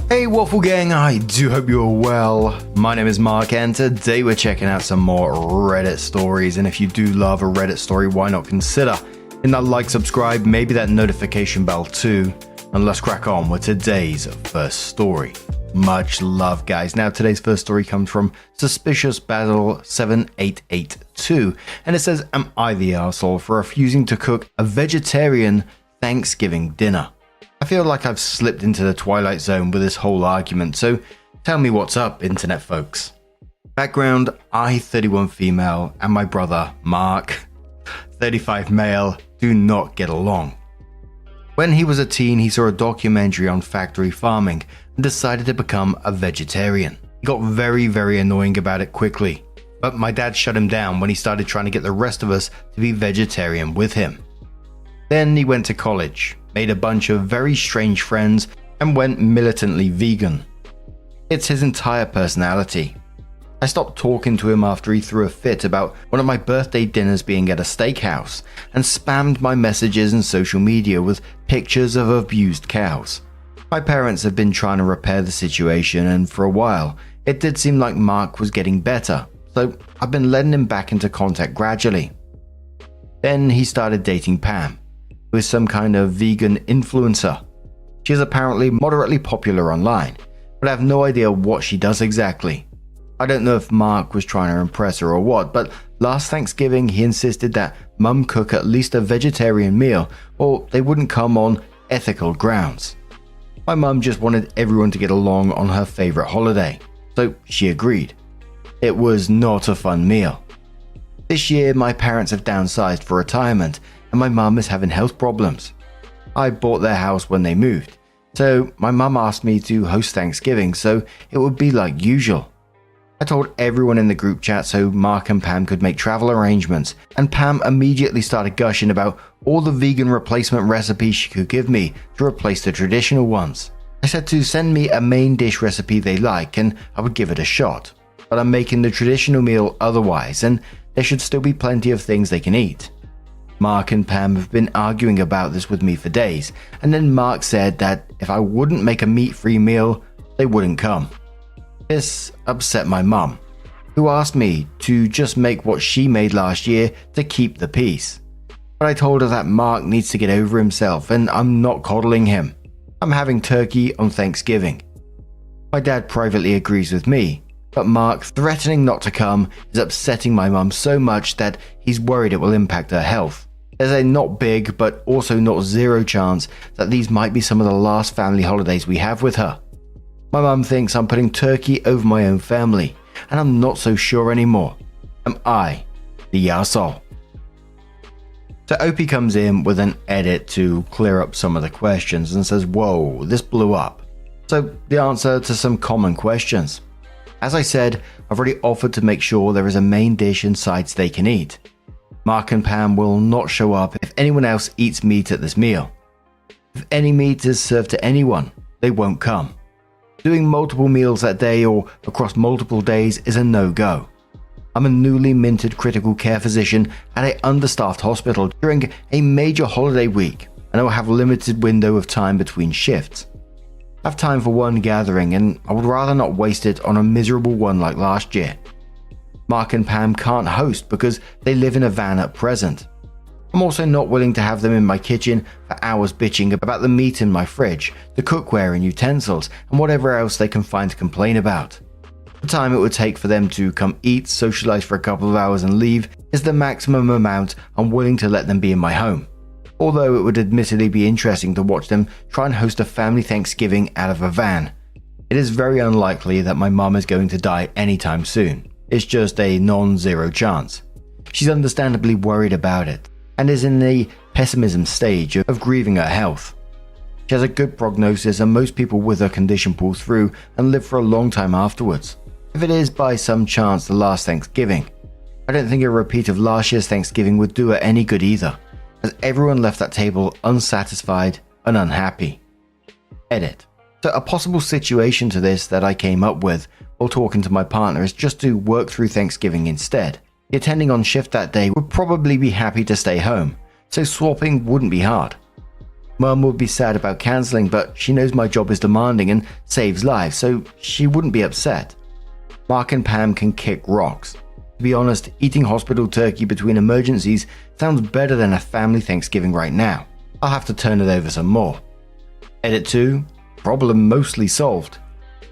Hey Waffle Gang, I do hope you're well. My name is Mark and today we're checking out some more Reddit stories, and if you do love a Reddit story, why not consider hitting that like, subscribe, maybe that notification bell too, and let's crack on with today's first story. Much love guys. Now today's first story comes from Suspicious Battle 7882 and it says, am I the arsehole for refusing to cook a vegetarian Thanksgiving dinner? I feel like I've slipped into the twilight zone with this whole argument, so tell me what's up, internet folks. Background, I, 31 female, and my brother, Mark, 35 male, do not get along. When he was a teen, he saw a documentary on factory farming and decided to become a vegetarian. He got very annoying about it quickly, but my dad shut him down when he started trying to get the rest of us to be vegetarian with him. Then he went to college, made a bunch of very strange friends, and went militantly vegan. It's his entire personality. I stopped talking to him after he threw a fit about one of my birthday dinners being at a steakhouse and spammed my messages and social media with pictures of abused cows. My parents have been trying to repair the situation, and for a while, it did seem like Mark was getting better, so I've been letting him back into contact gradually. Then he started dating Pam, who is some kind of vegan influencer. She is apparently moderately popular online, but I have no idea what she does exactly. I don't know if Mark was trying to impress her or what, but last Thanksgiving he insisted that Mum cook at least a vegetarian meal or they wouldn't come on ethical grounds. My mum just wanted everyone to get along on her favorite holiday, so she agreed. It was not a fun meal. This year my parents have downsized for retirement and my mum is having health problems. I bought their house when they moved, so my mum asked me to host Thanksgiving so it would be like usual. I told everyone in the group chat so Mark and Pam could make travel arrangements, and Pam immediately started gushing about all the vegan replacement recipes she could give me to replace the traditional ones. I said to send me a main dish recipe they like and I would give it a shot, but I'm making the traditional meal otherwise and there should still be plenty of things they can eat. Mark and Pam have been arguing about this with me for days, and then Mark said that if I wouldn't make a meat-free meal, they wouldn't come. This upset my mum, who asked me to just make what she made last year to keep the peace. But I told her that Mark needs to get over himself and I'm not coddling him. I'm having turkey on Thanksgiving. My dad privately agrees with me, but Mark threatening not to come is upsetting my mum so much that he's worried it will impact her health. There's a not big but also not zero chance that these might be some of the last family holidays we have with her. My mum thinks I'm putting turkey over my own family, and I'm not so sure anymore. Am I the arsehole? So Opie comes in with an edit to clear up some of the questions and says, whoa, this blew up. So the answer to some common questions. As I said, I've already offered to make sure there is a main dish and sides they can eat. Mark and Pam will not show up if anyone else eats meat at this meal. If any meat is served to anyone, they won't come. Doing multiple meals that day or across multiple days is a no-go. I'm a newly minted critical care physician at an understaffed hospital during a major holiday week, and I will have a limited window of time between shifts. I have time for one gathering and I would rather not waste it on a miserable one like last year. Mark and Pam can't host because they live in a van at present. I'm also not willing to have them in my kitchen for hours bitching about the meat in my fridge, the cookware and utensils, and whatever else they can find to complain about. The time it would take for them to come eat, socialize for a couple of hours and leave is the maximum amount I'm willing to let them be in my home. Although it would admittedly be interesting to watch them try and host a family Thanksgiving out of a van. It is very unlikely that my mum is going to die anytime soon. It's just a non-zero chance. She's understandably worried about it, and is in the pessimism stage of grieving her health. She has a good prognosis and most people with her condition pull through and live for a long time afterwards. If it is by some chance the last Thanksgiving, I don't think a repeat of last year's Thanksgiving would do her any good either, as everyone left that table unsatisfied and unhappy. Edit. So a possible situation to this that I came up with while talking to my partner is just to work through Thanksgiving instead. The attending on shift that day would probably be happy to stay home, so swapping wouldn't be hard. Mum would be sad about cancelling, but she knows my job is demanding and saves lives, so she wouldn't be upset. Mark and Pam can kick rocks. To be honest, eating hospital turkey between emergencies sounds better than a family Thanksgiving right now. I'll have to turn it over some more. Edit 2. Problem mostly solved.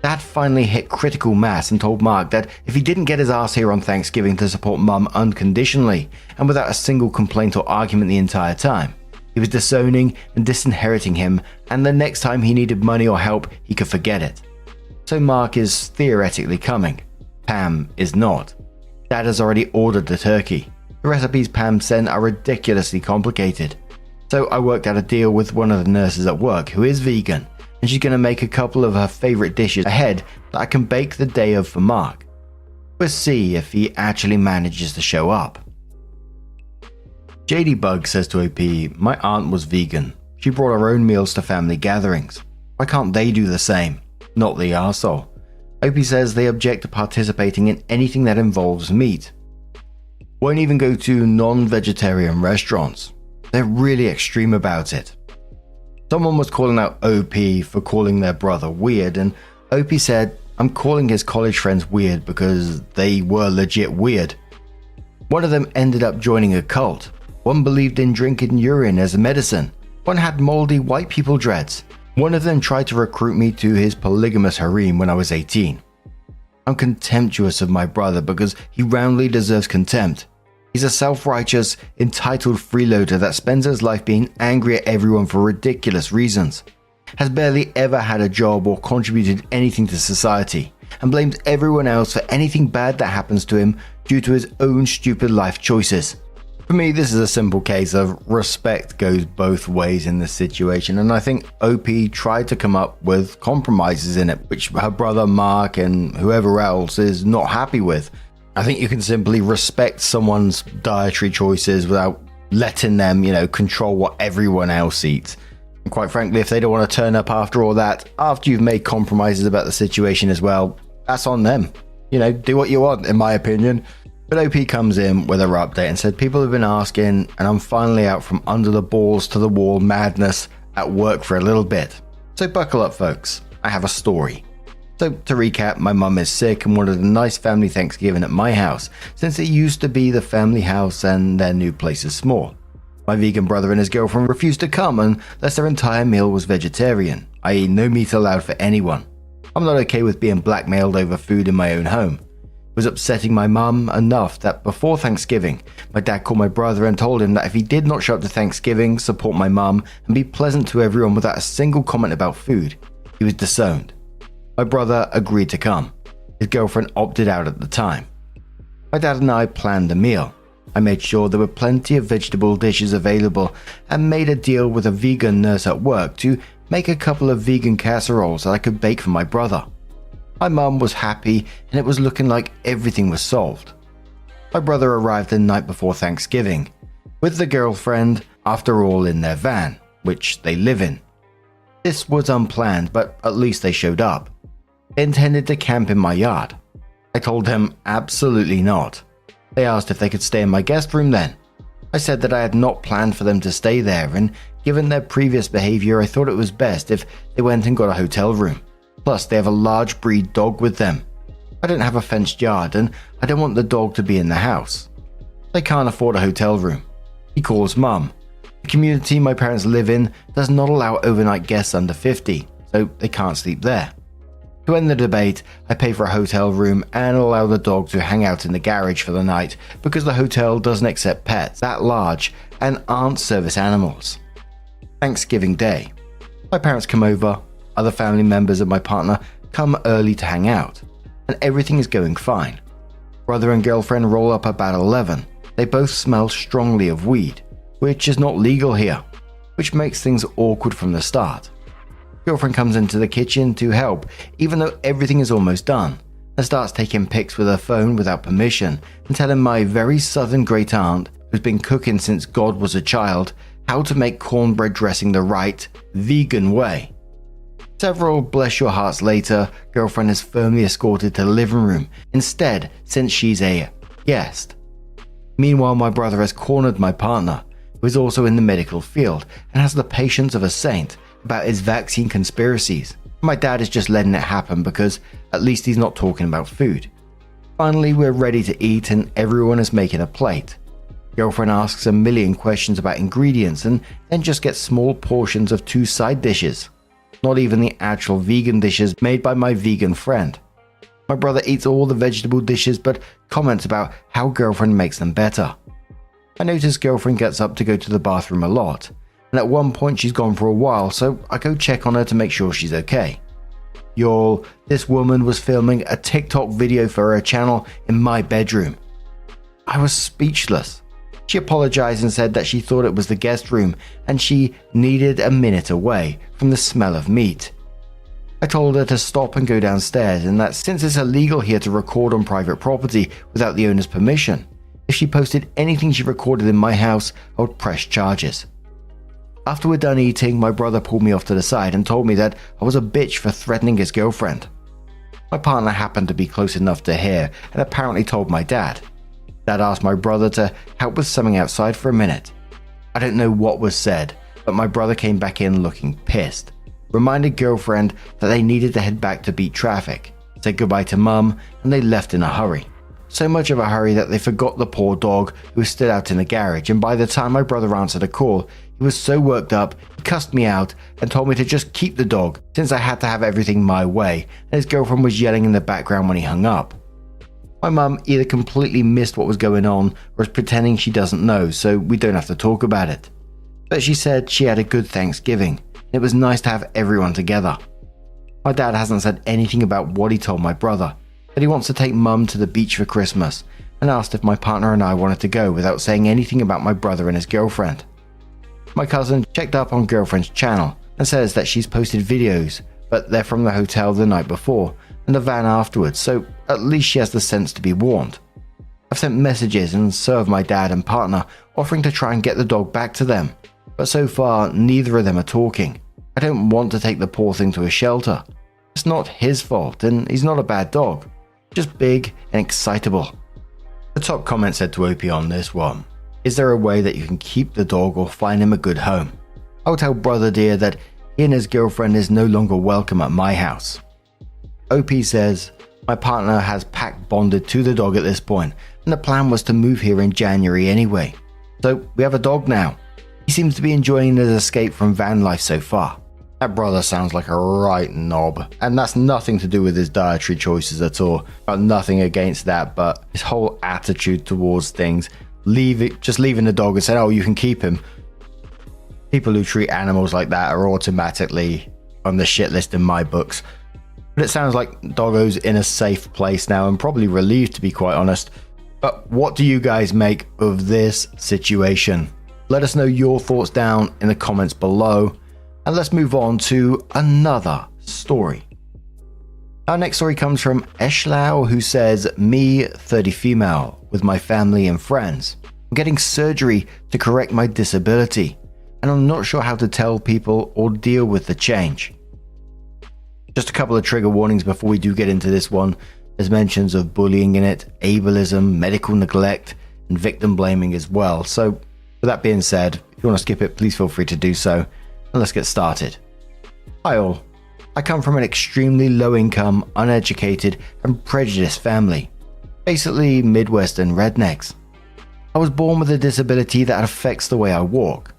Dad finally hit critical mass and told Mark that if he didn't get his ass here on Thanksgiving to support Mum unconditionally and without a single complaint or argument the entire time, he was disowning and disinheriting him, and the next time he needed money or help, he could forget it. So Mark is theoretically coming. Pam is not. Dad has already ordered the turkey. The recipes Pam sent are ridiculously complicated. So I worked out a deal with one of the nurses at work who is vegan, and she's going to make a couple of her favourite dishes ahead that I can bake the day of for Mark. We'll see if he actually manages to show up. JD Bug says to OP, my aunt was vegan. She brought her own meals to family gatherings. Why can't they do the same? Not the arsehole. OP says they object to participating in anything that involves meat. Won't even go to non-vegetarian restaurants. They're really extreme about it. Someone was calling out OP for calling their brother weird, and OP said, I'm calling his college friends weird because they were legit weird. One of them ended up joining a cult. One believed in drinking urine as a medicine. One had moldy white people dreads. One of them tried to recruit me to his polygamous harem when I was 18. I'm contemptuous of my brother because he roundly deserves contempt. He's a self-righteous, entitled freeloader that spends his life being angry at everyone for ridiculous reasons, has barely ever had a job or contributed anything to society, and blames everyone else for anything bad that happens to him due to his own stupid life choices. For me, this is a simple case of respect goes both ways in this situation, and I think OP tried to come up with compromises in it, which her brother Mark and whoever else is not happy with. I think you can simply respect someone's dietary choices without letting them, control what everyone else eats. And quite frankly, if they don't want to turn up after all that, after you've made compromises about the situation as well, that's on them. Do what you want, in my opinion. But OP comes in with her update and said people have been asking, and I'm finally out from under the balls to the wall madness at work for a little bit. So buckle up, folks. I have a story. So to recap, my mum is sick and wanted a nice family Thanksgiving at my house, since it used to be the family house and their new place is small. My vegan brother and his girlfriend refused to come unless their entire meal was vegetarian, i.e. no meat allowed for anyone. I'm not okay with being blackmailed over food in my own home. It was upsetting my mum enough that before Thanksgiving, my dad called my brother and told him that if he did not show up to Thanksgiving, support my mum, and be pleasant to everyone without a single comment about food, he was disowned. My brother agreed to come. His girlfriend opted out at the time. My dad and I planned the meal. I made sure there were plenty of vegetable dishes available and made a deal with a vegan nurse at work to make a couple of vegan casseroles that I could bake for my brother. My mum was happy and it was looking like everything was solved. My brother arrived the night before Thanksgiving, with the girlfriend, after all, in their van, which they live in. This was unplanned, but at least they showed up. They intended to camp in my yard. I told them absolutely not. They asked if they could stay in my guest room then. I said that I had not planned for them to stay there, and given their previous behavior, I thought it was best if they went and got a hotel room. Plus, they have a large breed dog with them. I don't have a fenced yard, and I don't want the dog to be in the house. They can't afford a hotel room. He calls Mum. The community my parents live in does not allow overnight guests under 50, so they can't sleep there. To end the debate, I pay for a hotel room and allow the dog to hang out in the garage for the night because the hotel doesn't accept pets that large and aren't service animals. Thanksgiving Day. My parents come over, other family members of my partner come early to hang out, and everything is going fine. Brother and girlfriend roll up about 11. They both smell strongly of weed, which is not legal here, which makes things awkward from the start. Girlfriend comes into the kitchen to help, even though everything is almost done, and starts taking pics with her phone without permission and telling my very southern great aunt, who's been cooking since God was a child, how to make cornbread dressing the right, vegan way. Several bless your hearts later, girlfriend is firmly escorted to the living room instead, since she's a guest. Meanwhile, my brother has cornered my partner, who who is also in the medical field and has the patience of a saint about his vaccine conspiracies. My dad is just letting it happen because at least he's not talking about food. Finally, we're ready to eat and everyone is making a plate. Girlfriend asks a million questions about ingredients and then just gets small portions of 2 side dishes. Not even the actual vegan dishes made by my vegan friend. My brother eats all the vegetable dishes but comments about how girlfriend makes them better. I notice girlfriend gets up to go to the bathroom a lot, and at one point she's gone for a while, so I go check on her to make sure she's okay. Y'all, this woman was filming a TikTok video for her channel in my bedroom. I was speechless. She apologized and said that she thought it was the guest room and she needed a minute away from the smell of meat. I told her to stop and go downstairs, and that since it's illegal here to record on private property without the owner's permission, if she posted anything she recorded in my house, I would press charges. After we're done eating, my brother pulled me off to the side and told me that I was a bitch for threatening his girlfriend. My partner happened to be close enough to hear and apparently told my dad. Dad asked my brother to help with something outside for a minute. I don't know what was said, but my brother came back in looking pissed, reminded girlfriend that they needed to head back to beat traffic, said goodbye to mum, and they left in a hurry. So much of a hurry that they forgot the poor dog who was still out in the garage, and by the time my brother answered a call, he was so worked up, he cussed me out and told me to just keep the dog since I had to have everything my way, and his girlfriend was yelling in the background when he hung up. My mum either completely missed what was going on or is pretending she doesn't know, so we don't have to talk about it. But she said she had a good Thanksgiving, and it was nice to have everyone together. My dad hasn't said anything about what he told my brother, but he wants to take mum to the beach for Christmas and asked if my partner and I wanted to go without saying anything about my brother and his girlfriend. My cousin checked up on girlfriend's channel and says that she's posted videos, but they're from the hotel the night before and the van afterwards, so at least she has the sense to be warned. I've sent messages and so have my dad and partner, offering to try and get the dog back to them, but so far neither of them are talking. I don't want to take the poor thing to a shelter. It's not his fault and he's not a bad dog, just big and excitable. The top comment said to OP on this one, is there a way that you can keep the dog or find him a good home? I'll tell brother dear that he and his girlfriend is no longer welcome at my house. OP says, my partner has pack bonded to the dog at this point, and the plan was to move here in January anyway. So we have a dog now. He seems to be enjoying his escape from van life so far. That brother sounds like a right knob, and that's nothing to do with his dietary choices at all. Got nothing against that, but his whole attitude towards things, just leaving the dog and saying, oh, you can keep him. People who treat animals like that are automatically on the shit list in my books. But it sounds like Doggo's in a safe place now and probably relieved, to be quite honest. But what do you guys make of this situation? Let us know your thoughts down in the comments below. And let's move on to another story. Our next story comes from Eshlau, who says, me, 30 female, with my family and friends. I'm getting surgery to correct my disability, and I'm not sure how to tell people or deal with the change. Just a couple of trigger warnings before we do get into this one. There's mentions of bullying in it, ableism, medical neglect, and victim blaming as well. So with that being said, if you want to skip it, please feel free to do so. And let's get started. Hi all. I come from an extremely low income, uneducated, and prejudiced family. Basically Midwestern rednecks. I was born with a disability that affects the way I walk.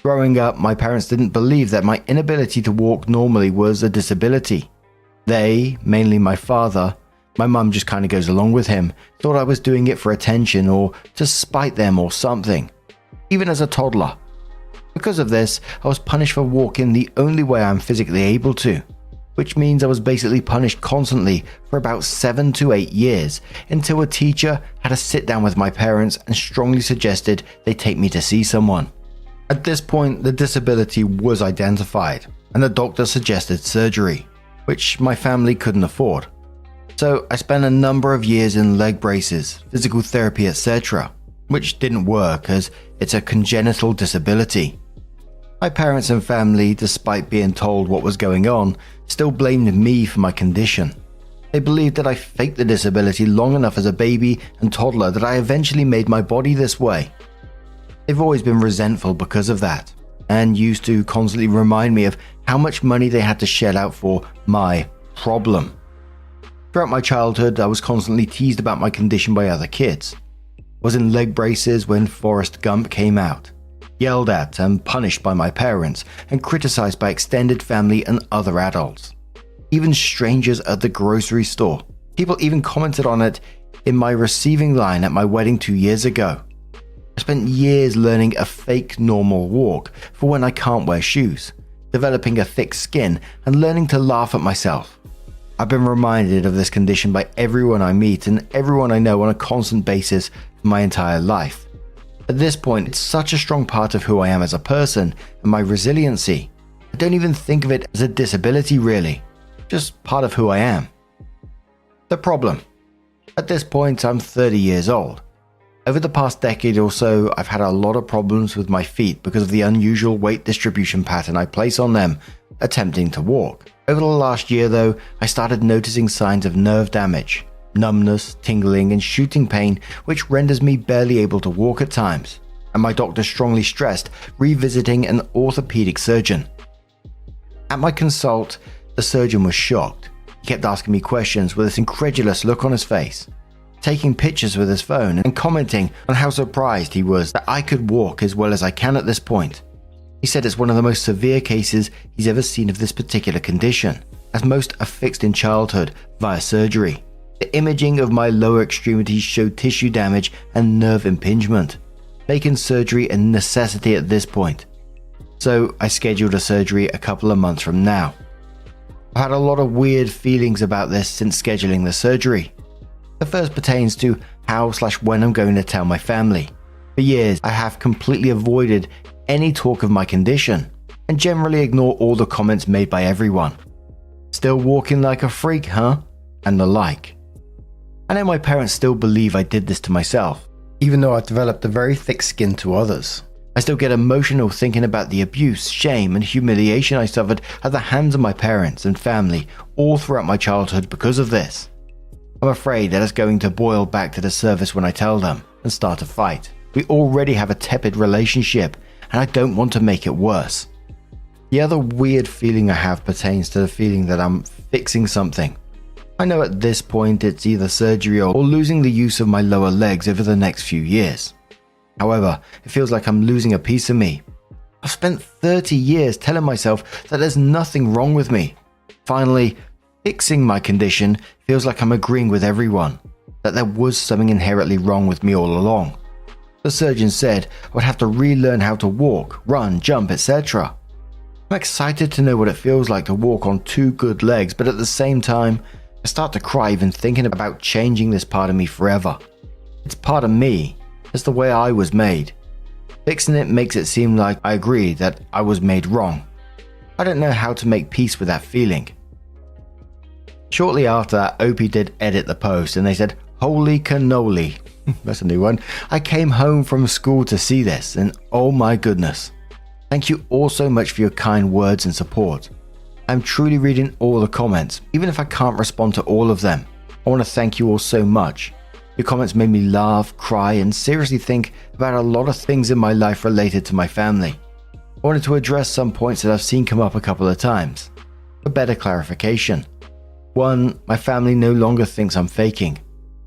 Growing up, my parents didn't believe that my inability to walk normally was a disability. They, mainly my father, my mum just kind of goes along with him, thought I was doing it for attention or to spite them or something, even as a toddler. Because of this, I was punished for walking the only way I'm physically able to, which means I was basically punished constantly for about 7 to 8 years until a teacher had a sit down with my parents and strongly suggested they take me to see someone. At this point, the disability was identified, and the doctor suggested surgery, which my family couldn't afford. So I spent a number of years in leg braces, physical therapy, etc., which didn't work as it's a congenital disability. My parents and family, despite being told what was going on, still blamed me for my condition. They believed that I faked the disability long enough as a baby and toddler that I eventually made my body this way. They've always been resentful because of that, and used to constantly remind me of how much money they had to shell out for my problem. Throughout my childhood, I was constantly teased about my condition by other kids. I was in leg braces when Forrest Gump came out, yelled at and punished by my parents, and criticized by extended family and other adults. Even strangers at the grocery store. People even commented on it in my receiving line at my wedding 2 years ago. I spent years learning a fake normal walk for when I can't wear shoes, developing a thick skin, and learning to laugh at myself. I've been reminded of this condition by everyone I meet and everyone I know on a constant basis for my entire life. At this point, it's such a strong part of who I am as a person and my resiliency. I don't even think of it as a disability really, just part of who I am. The problem. At this point, I'm 30 years old. Over the past decade or so, I've had a lot of problems with my feet because of the unusual weight distribution pattern I place on them, attempting to walk. Over the last year though, I started noticing signs of nerve damage, numbness, tingling, and shooting pain, which renders me barely able to walk at times, and my doctor strongly stressed revisiting an orthopedic surgeon. At my consult, the surgeon was shocked. He kept asking me questions with this incredulous look on his face, taking pictures with his phone and commenting on how surprised he was that I could walk as well as I can at this point. He said it's one of the most severe cases he's ever seen of this particular condition, as most are fixed in childhood via surgery. The imaging of my lower extremities showed tissue damage and nerve impingement, making surgery a necessity at this point. So I scheduled a surgery a couple of months from now. I've had a lot of weird feelings about this since scheduling the surgery. The first pertains to how/when I'm going to tell my family. For years, I have completely avoided any talk of my condition and generally ignore all the comments made by everyone. Still walking like a freak, huh? And the like. I know my parents still believe I did this to myself, even though I've developed a very thick skin to others. I still get emotional thinking about the abuse, shame, and humiliation I suffered at the hands of my parents and family all throughout my childhood because of this. I'm afraid that it's going to boil back to the surface when I tell them and start a fight. We already have a tepid relationship, and I don't want to make it worse. The other weird feeling I have pertains to the feeling that I'm fixing something. I know at this point it's either surgery or losing the use of my lower legs over the next few years. However, it feels like I'm losing a piece of me. I've spent 30 years telling myself that there's nothing wrong with me. Finally, fixing my condition feels like I'm agreeing with everyone, that there was something inherently wrong with me all along. The surgeon said I would have to relearn how to walk, run, jump, etc. I'm excited to know what it feels like to walk on 2 good legs, but at the same time, I start to cry even thinking about changing this part of me forever. It's part of me. It's the way I was made. Fixing it makes it seem like I agree that I was made wrong. I don't know how to make peace with that feeling. Shortly after that, Opie did edit the post and they said, "Holy cannoli." That's a new one. I came home from school to see this and oh my goodness. Thank you all so much for your kind words and support. I'm truly reading all the comments, even if I can't respond to all of them. I want to thank you all so much. Your comments made me laugh, cry, and seriously think about a lot of things in my life related to my family. I wanted to address some points that I've seen come up a couple of times. For better clarification. 1. My family no longer thinks I'm faking.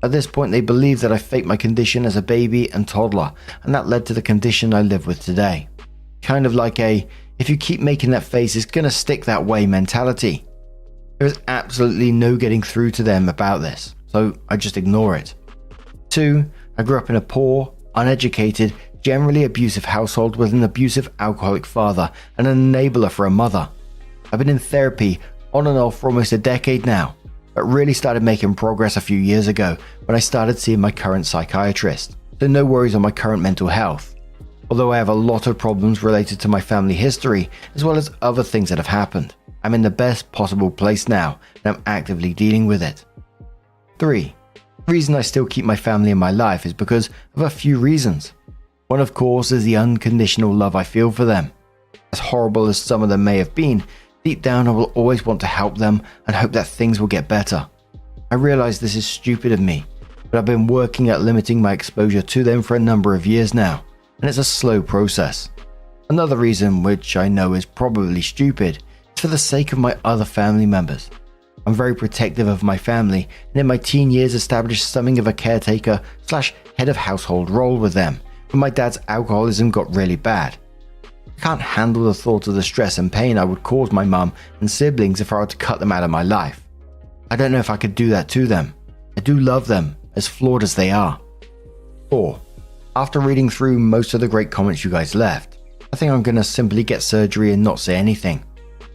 At this point, they believe that I faked my condition as a baby and toddler, and that led to the condition I live with today. Kind of like a, if you keep making that face, it's gonna stick that way mentality. There is absolutely no getting through to them about this, so I just ignore it. 2. I grew up in a poor, uneducated, generally abusive household with an abusive alcoholic father and an enabler for a mother. I've been in therapy on and off for almost a decade now, but really started making progress a few years ago when I started seeing my current psychiatrist, so no worries on my current mental health. Although I have a lot of problems related to my family history, as well as other things that have happened, I'm in the best possible place now, and I'm actively dealing with it. 3. The reason I still keep my family in my life is because of a few reasons. One, of course, is the unconditional love I feel for them. As horrible as some of them may have been, deep down I will always want to help them and hope that things will get better. I realize this is stupid of me, but I've been working at limiting my exposure to them for a number of years now, and it's a slow process. Another reason, which I know is probably stupid, is for the sake of my other family members. I'm very protective of my family, and in my teen years established something of a caretaker / head of household role with them when my dad's alcoholism got really bad. I can't handle the thought of the stress and pain I would cause my mum and siblings if I were to cut them out of my life. I don't know if I could do that to them. I do love them, as flawed as they are. 4. After reading through most of the great comments you guys left, I think I'm gonna simply get surgery and not say anything.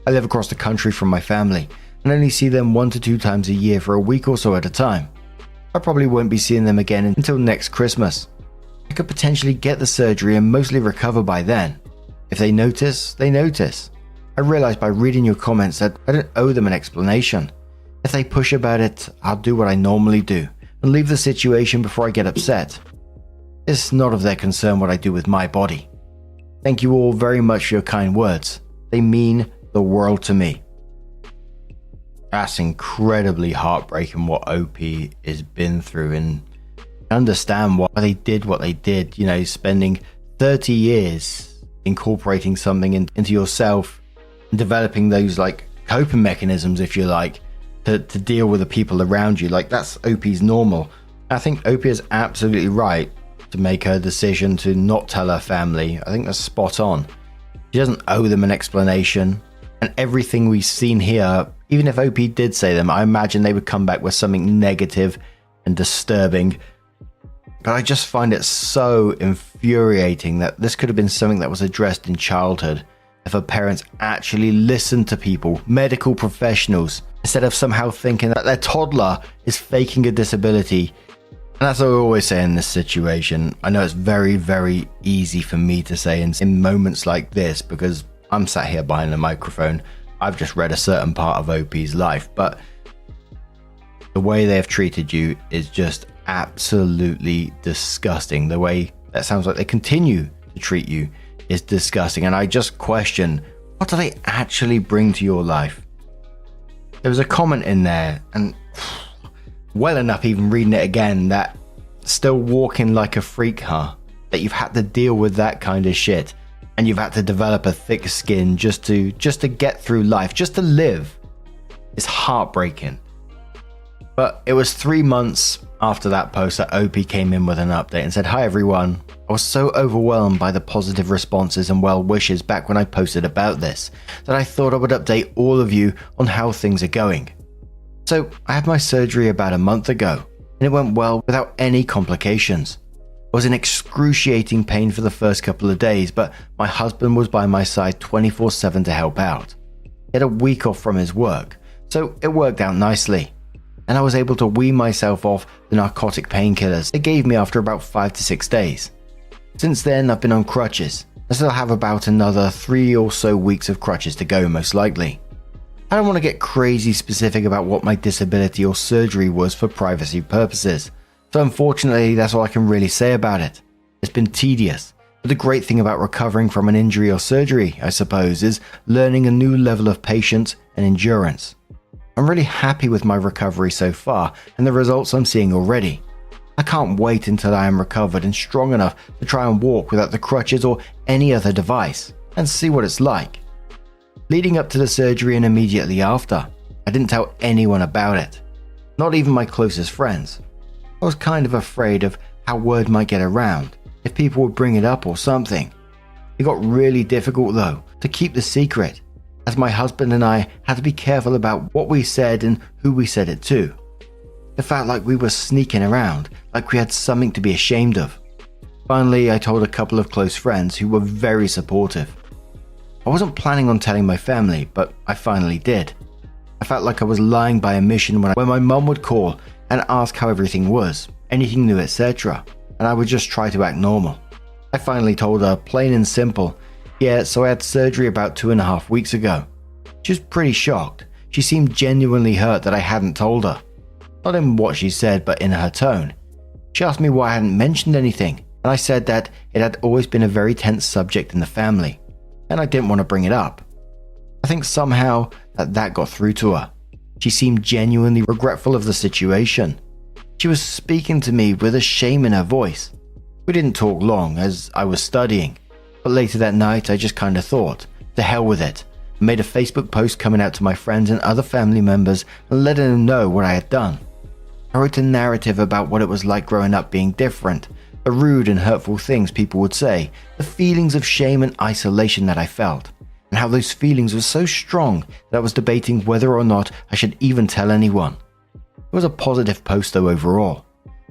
I live across the country from my family and only see them 1 to 2 times a year for a week or so at a time. I probably won't be seeing them again until next Christmas. I could potentially get the surgery and mostly recover by then. If they notice, they notice. I realize by reading your comments that I don't owe them an explanation. If they push about it, I'll do what I normally do and leave the situation before I get upset. It's not of their concern what I do with my body. Thank you all very much for your kind words. They mean the world to me. That's incredibly heartbreaking what OP has been through, and I understand why they did what they did, spending 30 years incorporating something into yourself and developing those coping mechanisms, if you like, to deal with the people around you. That's OP's normal. I think OP is absolutely right to make her decision to not tell her family. I think that's spot on. She doesn't owe them an explanation, and everything we've seen here, even if OP did say them, I imagine they would come back with something negative and disturbing. But I just find it so infuriating that this could have been something that was addressed in childhood if her parents actually listened to people, medical professionals, instead of somehow thinking that their toddler is faking a disability. And that's what I always say in this situation. I know it's very, very easy for me to say in moments like this because I'm sat here behind the microphone. I've just read a certain part of OP's life, but the way they have treated you is just absolutely disgusting. The way that sounds like they continue to treat you is disgusting, and I just question, what do they actually bring to your life? There was a comment in there, and well enough even reading it again, that still walking like a freak, huh? That you've had to deal with that kind of shit, and you've had to develop a thick skin just to get through life, just to live. It's heartbreaking. But it was 3 months after that post that OP came in with an update and said, "Hi everyone, I was so overwhelmed by the positive responses and well wishes back when I posted about this that I thought I would update all of you on how things are going. So I had my surgery about a month ago and it went well without any complications. I was in excruciating pain for the first couple of days, but my husband was by my side 24/7 to help out. He had a week off from his work, so it worked out nicely. And I was able to wean myself off the narcotic painkillers they gave me after about 5 to 6 days. Since then, I've been on crutches. I still have about another 3 or so weeks of crutches to go, most likely. I don't want to get crazy specific about what my disability or surgery was for privacy purposes, so unfortunately that's all I can really say about it. It's been tedious, but the great thing about recovering from an injury or surgery, I suppose, is learning a new level of patience and endurance. I'm really happy with my recovery so far and the results I'm seeing already. I can't wait until I am recovered and strong enough to try and walk without the crutches or any other device and see what it's like. Leading up to the surgery and immediately after, I didn't tell anyone about it, not even my closest friends. I was kind of afraid of how word might get around, if people would bring it up or something. It got really difficult though to keep the secret, as my husband and I had to be careful about what we said and who we said it to. It felt like we were sneaking around, like we had something to be ashamed of. Finally, I told a couple of close friends who were very supportive. I wasn't planning on telling my family, but I finally did. I felt like I was lying by omission when my mum would call and ask how everything was, anything new, etc., and I would just try to act normal. I finally told her, plain and simple, yeah, so I had surgery about 2.5 weeks ago. She was pretty shocked. She seemed genuinely hurt that I hadn't told her. Not in what she said, but in her tone. She asked me why I hadn't mentioned anything, and I said that it had always been a very tense subject in the family, and I didn't want to bring it up. I think somehow that got through to her. She seemed genuinely regretful of the situation. She was speaking to me with a shame in her voice. We didn't talk long as I was studying, but later that night I just kinda thought, to hell with it. I made a Facebook post coming out to my friends and other family members and letting them know what I had done. I wrote a narrative about what it was like growing up being different, the rude and hurtful things people would say, the feelings of shame and isolation that I felt, and how those feelings were so strong that I was debating whether or not I should even tell anyone. It was a positive post though overall,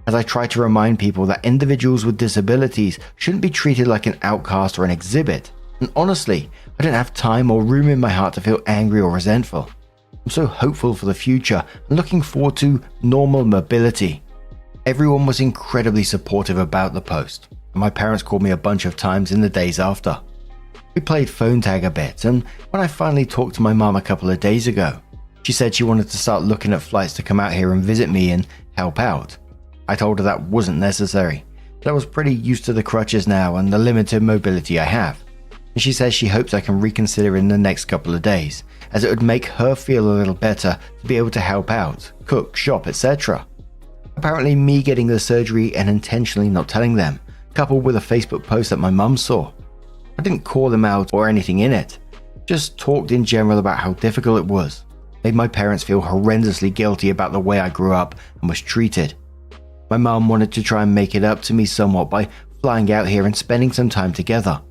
as I tried to remind people that individuals with disabilities shouldn't be treated like an outcast or an exhibit, and honestly, I didn't have time or room in my heart to feel angry or resentful. I'm so hopeful for the future and looking forward to normal mobility. Everyone was incredibly supportive about the post, and my parents called me a bunch of times in the days after. We played phone tag a bit, and when I finally talked to my mom a couple of days ago, she said she wanted to start looking at flights to come out here and visit me and help out. I told her that wasn't necessary, that I was pretty used to the crutches now and the limited mobility I have. And she says she hopes I can reconsider in the next couple of days, as it would make her feel a little better to be able to help out, cook, shop, etc. Apparently me getting the surgery and intentionally not telling them, coupled with a Facebook post that my mum saw. I didn't call them out or anything in it, just talked in general about how difficult it was, made my parents feel horrendously guilty about the way I grew up and was treated. My mum wanted to try and make it up to me somewhat by flying out here and spending some time together.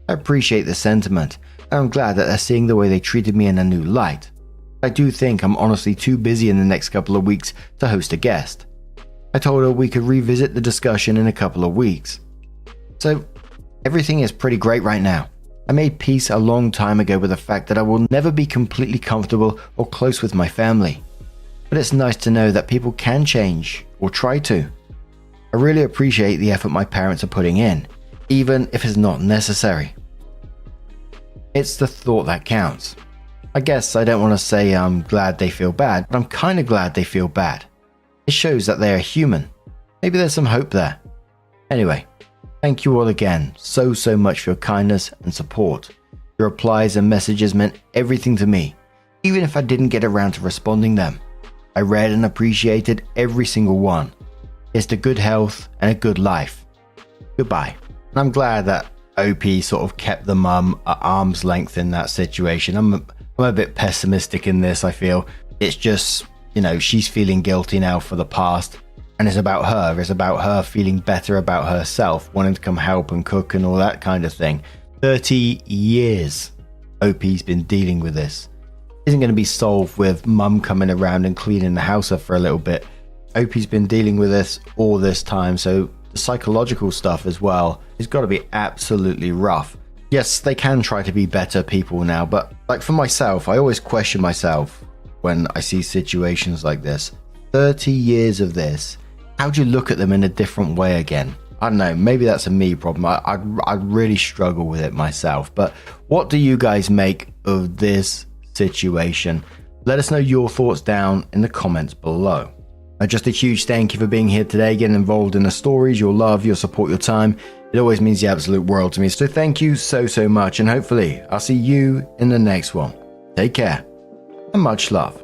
I appreciate the sentiment, and I'm glad that they're seeing the way they treated me in a new light. I do think I'm honestly too busy in the next couple of weeks to host a guest. I told her we could revisit the discussion in a couple of weeks. So, everything is pretty great right now. I made peace a long time ago with the fact that I will never be completely comfortable or close with my family. But it's nice to know that people can change, or try to. I really appreciate the effort my parents are putting in, even if it's not necessary. It's the thought that counts. I guess I don't want to say I'm glad they feel bad, but I'm kind of glad they feel bad. It shows that they are human. Maybe there's some hope there. Anyway, thank you all again so much for your kindness and support. Your replies and messages meant everything to me, even if I didn't get around to responding them. I read and appreciated every single one. Here's to good health and a good life. Goodbye. And I'm glad that OP sort of kept the mum at arm's length in that situation. I'm a bit pessimistic in this, I feel. It's just, she's feeling guilty now for the past. And it's about her. It's about her feeling better about herself, wanting to come help and cook and all that kind of thing. 30 years OP's been dealing with this. Isn't going to be solved with mum coming around and cleaning the house up for a little bit. OP's been dealing with this all this time, so the psychological stuff as well has got to be absolutely rough. Yes, they can try to be better people now, but like for myself, I always question myself when I see situations like this. 30 years of this, how do you look at them in a different way again? I don't know, maybe that's a me problem. I'd really struggle with it myself, but what do you guys make of this situation? Let us know your thoughts down in the comments below. Just a huge thank you for being here today, getting involved in the stories, your love, your support, your time. It always means the absolute world to me. So thank you so much, and hopefully I'll see you in the next one. Take care and much love.